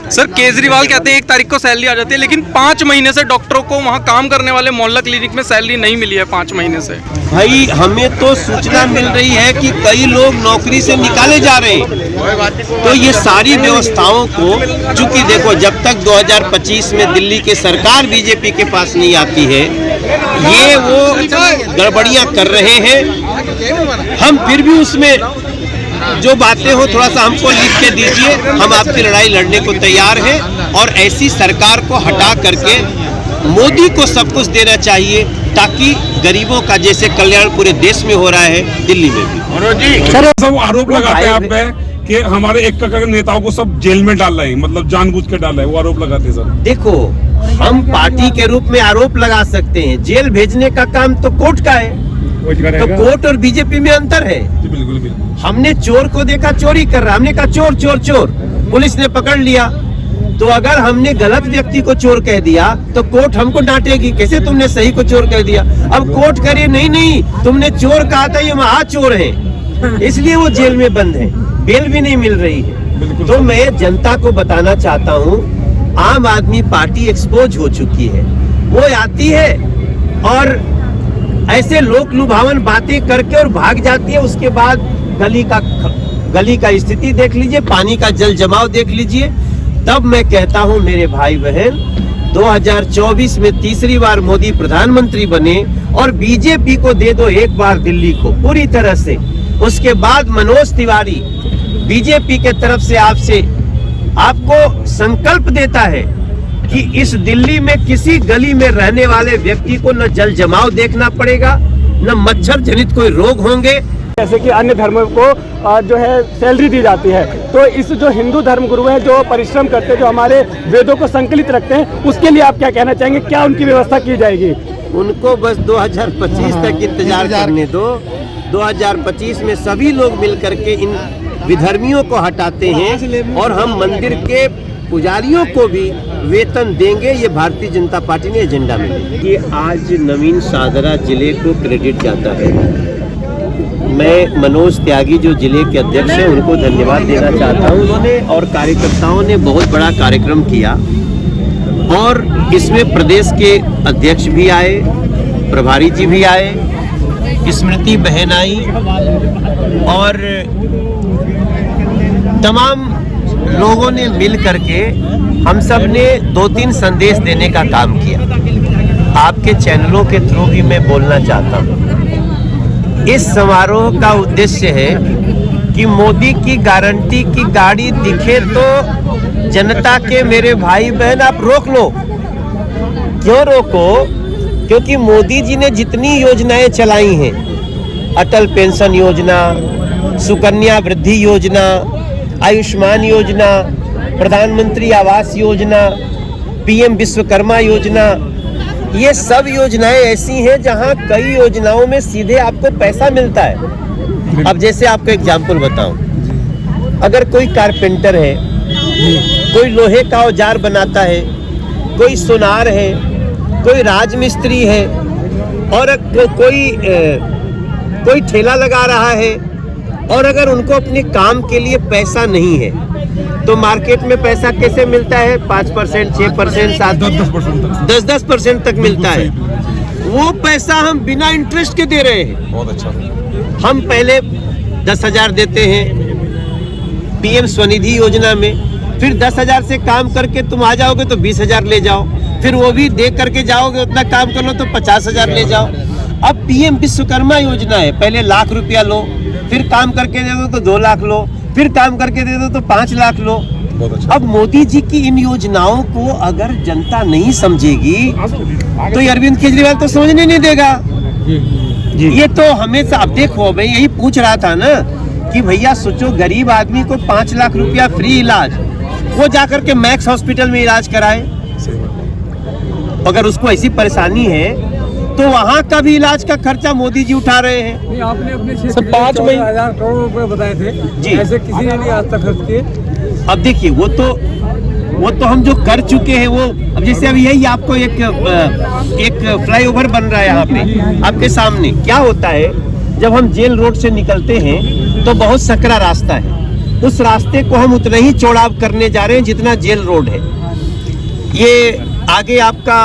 Sir Kejriwal कहते हैं 1 तारीख को सैलरी आ जाती है, लेकिन 5 महीने से डॉक्टरों को वहाँ काम करने वाले मोहल्ला क्लिनिक में सैलरी नहीं मिली है 5 महीने से। भाई हमें तो सूचना मिल रही है कि कई लोग नौकरी से निकाले जा रहे हैं। तो ये सारी व्यवस्थाओं को, चूंकि देखो जब तक 2025 में दिल्ली की सरकार बीजेपी के पास नहीं आती है, ये वो गड़बड़ियां कर रहे हैं। हम फिर भी उसमें जो बातें हो थोड़ा सा हमको लिख के दीजिए, हम आपकी लड़ाई लड़ने को तैयार हैं। और ऐसी सरकार को हटा करके मोदी को सब कुछ देना चाहिए, ताकि गरीबों का जैसे कल्याण पूरे देश में हो रहा है दिल्ली में भी। सर सब आरोप लगाते हैं आप पे कि हमारे एक के नेताओं को सब जेल में डाल रहे हैं, मतलब जानबूझ के डाल रहे हैं, वो आरोप लगाते हैं सर। देखो हम पार्टी के रूप में आरोप लगा सकते हैं, जेल भेजने का काम तो कोर्ट का है। तो कोर्ट और बीजेपी में अंतर है। बिल्कुल। हमने चोर को देखा चोरी कर रहा, हमने कहा चोर चोर चोर, पुलिस ने पकड़ लिया। तो अगर हमने गलत व्यक्ति को चोर कह दिया तो कोर्ट हमको डांटेगी, कैसे तुमने सही को चोर कह दिया। अब कोर्ट करे नहीं तुमने चोर कहा था, ये महाचोर है, इसलिए वो जेल में बंद है, बेल भी नहीं मिल रही है। तो मैं जनता को बताना चाहता हूँ, आम आदमी पार्टी एक्सपोज हो चुकी है। वो आती है और ऐसे लोक लुभावन बातें करके और भाग जाती है। उसके बाद गली का स्थिति देख लीजिए, पानी का जल जमाव देख लीजिए। तब मैं कहता हूं मेरे भाई बहन, 2024 में तीसरी बार मोदी प्रधानमंत्री बने और बीजेपी को दे दो एक बार दिल्ली को पूरी तरह से। उसके बाद मनोज तिवारी बीजेपी के तरफ से आपको संकल्प देता है कि इस दिल्ली में किसी गली में रहने वाले व्यक्ति को न जल जमाव देखना पड़ेगा, न मच्छर जनित कोई रोग होंगे। जैसे कि अन्य धर्मों को जो है सैलरी दी जाती है, तो इस जो हिंदू धर्म गुरु हैं जो परिश्रम करते हैं, जो हमारे वेदों को संकलित रखते हैं, उसके लिए आप क्या कहना चाहेंगे? क्या उनकी व्यवस्था की जाएगी? उनको बस 2025 तक इंतजार करने दो। 2025 में सभी लोग मिल करके इन विधर्मियों को हटाते हैं और हम मंदिर के पुजारियों को भी वेतन देंगे। ये भारतीय जनता पार्टी ने एजेंडा में ये आज नवीन सागरा जिले को क्रेडिट जाता है। मैं मनोज त्यागी जो जिले के अध्यक्ष हैं उनको धन्यवाद देना चाहता हूं। उन्होंने और कार्यकर्ताओं ने बहुत बड़ा कार्यक्रम किया और इसमें प्रदेश के अध्यक्ष भी आए, प्रभारी जी भी आए, स्मृति बहन आई और तमाम लोगों ने मिल करके हम सब ने 2-3 संदेश देने का काम किया। आपके चैनलों के थ्रू भी मैं बोलना चाहता हूँ। इस समारोह का उद्देश्य है कि मोदी की गारंटी की गाड़ी दिखे तो जनता के मेरे भाई बहन आप रोक लो। क्यों रोको? क्योंकि मोदी जी ने जितनी योजनाएं चलाई हैं, अटल पेंशन योजना, सुकन्या वृद्धि योजना, आयुष्मान योजना, प्रधानमंत्री आवास योजना, पीएम विश्वकर्मा योजना, ये सब योजनाएं ऐसी हैं जहां कई योजनाओं में सीधे आपको पैसा मिलता है। अब जैसे आपको एग्जाम्पल बताऊं, अगर कोई कारपेंटर है, कोई लोहे का औजार बनाता है, कोई सुनार है, कोई राजमिस्त्री है और कोई ठेला लगा रहा है, और अगर उनको अपने काम के लिए पैसा नहीं है तो मार्केट में पैसा कैसे मिलता है? 5%, 6%, 7%, 10% तक मिलता है। वो पैसा हम बिना इंटरेस्ट के दे रहे हैं। बहुत अच्छा। हम पहले 10,000 देते हैं पीएम स्वनिधि योजना में, फिर 10,000 से काम करके तुम आ जाओगे तो 20,000 ले जाओ, फिर वो भी दे करके जाओगे, उतना काम कर लो तो 50,000 ले जाओ। अब पीएम विश्वकर्मा योजना है, पहले लाख रुपया लो, फिर काम करके दे दो तो 2 लाख लो, फिर काम करके दे दो तो 5 लाख लो। अच्छा। अब मोदी जी की इन योजनाओं को अगर जनता नहीं समझेगी तो अरविंद केजरीवाल तो समझने नहीं देगा। ये तो हमेशा, अब देखो मैं यही पूछ रहा था ना कि भैया सोचो गरीब आदमी को 5 लाख रुपया फ्री इलाज, वो जाकर के मैक्स हॉस्पिटल में इलाज कराए। अगर उसको ऐसी परेशानी है तो वहाँ का भी इलाज का खर्चा मोदी जी उठा रहे हैं। नहीं, आपने अपने क्षेत्र में 14,000 करोड़ रुपए बताए थे जी, ऐसे किसी ने नहीं आज तक खर्च किए। अब देखिए वो तो हम जो कर चुके हैं वो, अब जैसे अभी यही आपको एक फ्लाईओवर बन रहा है यहाँ पे आपके सामने। क्या होता है, जब हम जेल रोड से निकलते हैं तो बहुत सकरा रास्ता है, उस रास्ते को हम उतना ही चौड़ा करने जा रहे हैं जितना जेल रोड है। ये आगे आपका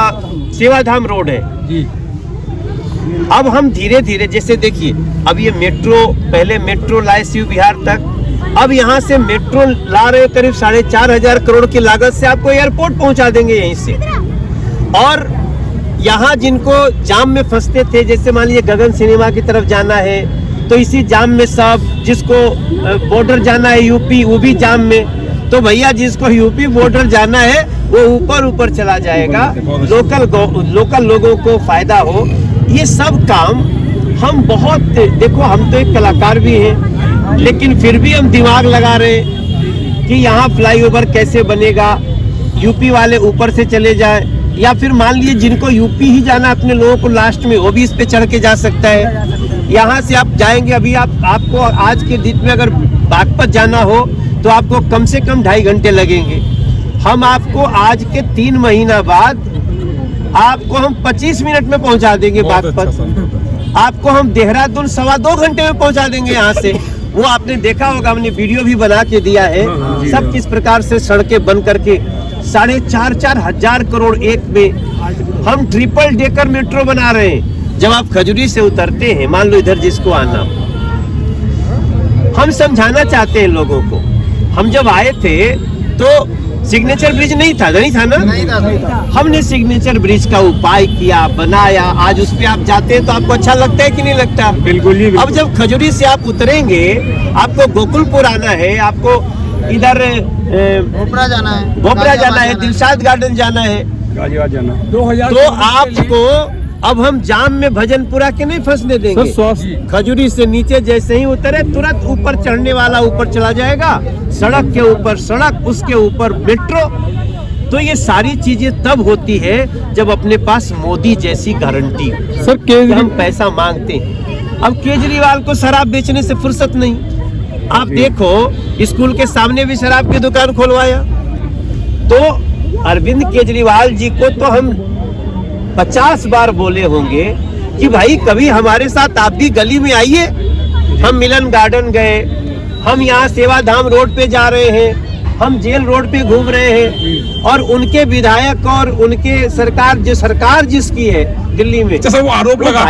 सेवाधाम रोड है जी। अब हम धीरे धीरे, जैसे देखिए अब ये मेट्रो, पहले मेट्रो लाए शिव विहार तक, अब यहाँ से मेट्रो ला रहे करीब 4,500 करोड़ की लागत से आपको एयरपोर्ट पहुंचा देंगे यहीं से। और यहाँ जिनको जाम में फंसते थे, जैसे मान लीजिए गगन सिनेमा की तरफ जाना है तो इसी जाम में सब, जिसको बॉर्डर जाना है यूपी वो भी जाम में, तो भैया जिसको यूपी बॉर्डर जाना है वो ऊपर चला जाएगा, लोकल लोगों को फायदा हो। ये सब काम हम बहुत, देखो हम तो एक कलाकार भी हैं लेकिन फिर भी हम दिमाग लगा रहे हैं कि यहाँ फ्लाईओवर कैसे बनेगा, यूपी वाले ऊपर से चले जाए, या फिर मान लीजिए जिनको यूपी ही जाना अपने लोगों को लास्ट में, वो भी इस पे चढ़ के जा सकता है। यहाँ से आप जाएंगे, अभी आपको आज के दिन में अगर बागपत जाना हो तो आपको कम से कम 2.5 घंटे लगेंगे। हम आपको आज के 3 महीना बाद आपको हम 25 मिनट में पहुंचा देंगे बागपत। आपको हम देहरादून 2.25 घंटे में पहुंचा देंगे यहाँ से। वो आपने देखा होगा, हमने वीडियो भी बना के दिया है सब किस प्रकार से सड़कें बन करके 4,500 हजार करोड़ एक में हम ट्रिपल डेकर मेट्रो बना रहे हैं। जब आप खजूरी से उतरते हैं, मान लो इधर जिसको आना, हम समझाना चाहते हैं लोगों को। हम जब आए थे तो सिग्नेचर ब्रिज नहीं था ना? नहीं था। हमने सिग्नेचर ब्रिज का उपाय किया, बनाया। आज उस पे आप जाते हैं तो आपको अच्छा लगता है कि नहीं लगता? बिल्कुल। अब जब खजूरी से आप उतरेंगे, आपको गोकुलपुर आना है, आपको इधर भोपरा जाना है, दिलशाद गार्डन जाना है, गाजियाबाद जाना, 2000 तो आपको अब हम जाम में भजनपुरा के नहीं फंसने देंगे। खजूरी से नीचे जैसे ही उतरे तुरंत ऊपर चढ़ने वाला ऊपर चला जाएगा, सड़क के ऊपर सड़क, उसके ऊपर मेट्रो। तो ये सारी चीजें तब होती है जब अपने पास मोदी जैसी गारंटी हो। सर हम पैसा मांगते हैं। अब केजरीवाल को शराब बेचने से फुर्सत नहीं। आप देखो स्कूल के सामने भी शराब की दुकान खोलवाया। तो अरविंद केजरीवाल जी को तो हम 50 बार बोले होंगे कि भाई कभी हमारे साथ आप भी गली में आइए। हम मिलन गार्डन गए, हम यहाँ सेवाधाम रोड पे जा रहे हैं, हम जेल रोड पे घूम रहे हैं, और उनके विधायक और उनके सरकार जिसकी है दिल्ली में, जैसे वो आरोप लगा